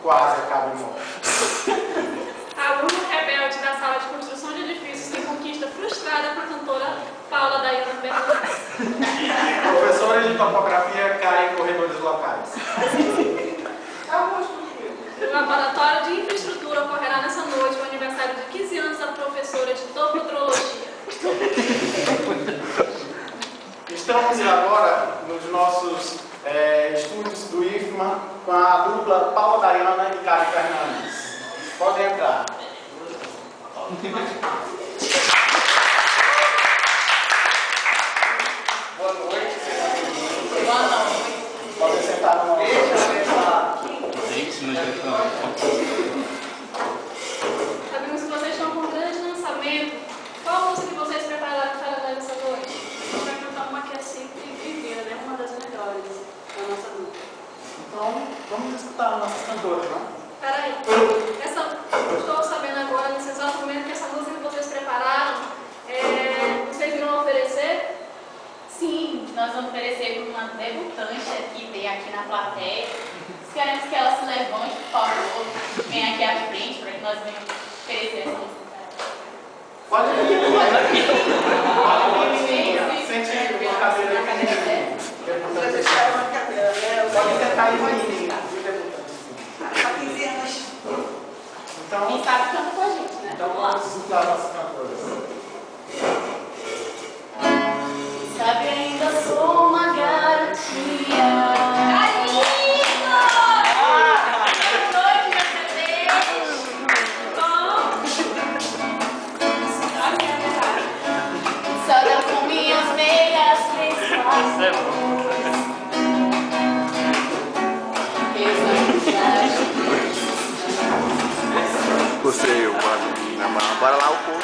quase acaba em morte. Aluno rebelde da sala de construção de edifícios tem conquista frustrada com a cantora Paula Dayana Bernardes. Professora de topografia cai em corredores locais. No laboratório de infraestrutura ocorrerá nessa noite o aniversário de 15 anos da professora de topotrologia. Estamos agora nos nossos estúdios do IFMA com a dupla Paula Dayana e Karen Fernandes. Podem entrar. Boa noite. Boa noite. Podem sentar no nosso. Sabemos que vocês estão com um grande lançamento. Qual a música que vocês prepararam para essa noite? Vou cantar uma que é sempre vivida, né? Uma das melhores da nossa música. Então, vamos escutar nossas cantoras, não? Peraí. Estou sabendo agora, nesse exato momento, que essa música que vocês prepararam, vocês irão oferecer? Sim, nós vamos oferecer para uma debutante que vem aqui na plateia. Queremos que ela se levante, por favor, venha aqui à frente para que nós venhamos oferecer essa música para ela. Pode vir. Sente uma cadeira aqui. Pode sentar aí, menina. Então, Quem sabe canta com a gente, né? então vamos escutar nossas cantoras. Sabe, ainda sou uma garotinha. Só dá com minhas meias sensações. Você, mano. Bora lá o povo.